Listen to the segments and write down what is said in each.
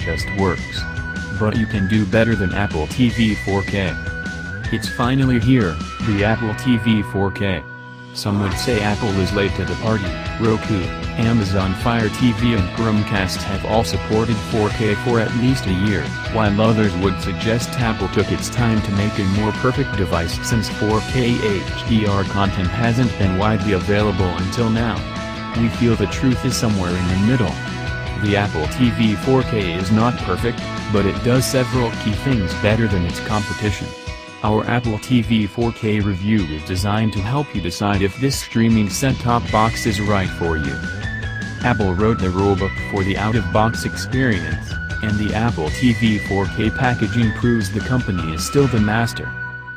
just works. But you can do better than Apple TV 4K. It's finally here, the Apple TV 4K. Some would say Apple is late to the party. Roku, Amazon Fire TV and Chromecast have all supported 4K for at least a year, while others would suggest Apple took its time to make a more perfect device since 4K HDR content hasn't been widely available until now. We feel the truth is somewhere in the middle. The Apple TV 4K is not perfect, but it does several key things better than its competition. Our Apple TV 4K review is designed to help you decide if this streaming set-top box is right for you. Apple wrote the rulebook for the out-of-box experience, and the Apple TV 4K packaging proves the company is still the master.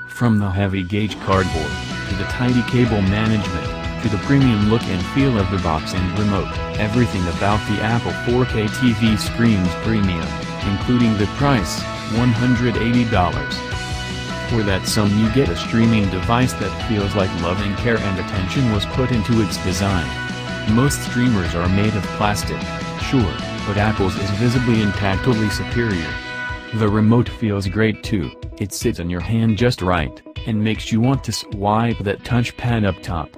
From the heavy-gauge cardboard, to the tidy cable management, to the premium look and feel of the box and remote, everything about the Apple 4K TV screams premium, including the price, $180. For that sum you get a streaming device that feels like love and care and attention was put into its design. Most streamers are made of plastic, sure, but Apple's is visibly and tactily superior. The remote feels great too, it sits in your hand just right, and makes you want to swipe that touchpad up top.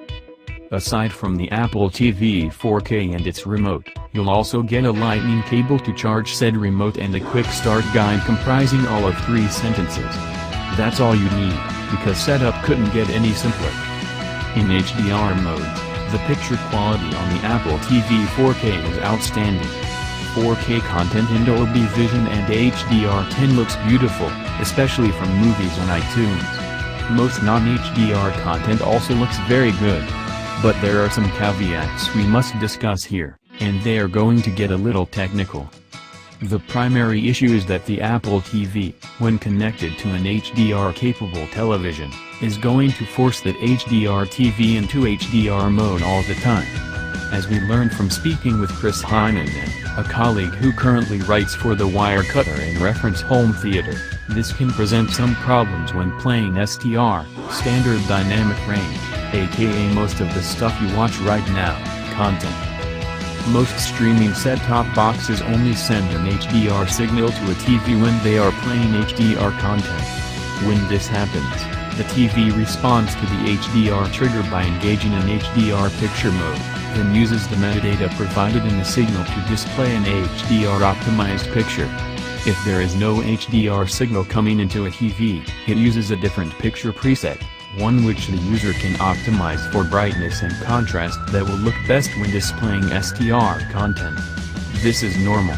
Aside from the Apple TV 4K and its remote, you'll also get a lightning cable to charge said remote and a quick start guide comprising all of 3 sentences. That's all you need, because setup couldn't get any simpler. In HDR modes, the picture quality on the Apple TV 4K is outstanding. 4K content in Dolby Vision and HDR10 looks beautiful, especially from movies on iTunes. Most non-HDR content also looks very good. But there are some caveats we must discuss here, and they are going to get a little technical. The primary issue is that the Apple TV, when connected to an HDR-capable television, is going to force that HDR TV into HDR mode all the time. As we learned from speaking with Chris Heineman, a colleague who currently writes for The Wirecutter and Reference Home Theater, this can present some problems when playing SDR, Standard Dynamic Range, aka most of the stuff you watch right now, content. Most streaming set-top boxes only send an HDR signal to a TV when they are playing HDR content. When this happens, the TV responds to the HDR trigger by engaging in HDR picture mode, then uses the metadata provided in the signal to display an HDR-optimized picture. If there is no HDR signal coming into a TV, it uses a different picture preset, one which the user can optimize for brightness and contrast that will look best when displaying SDR content. This is normal.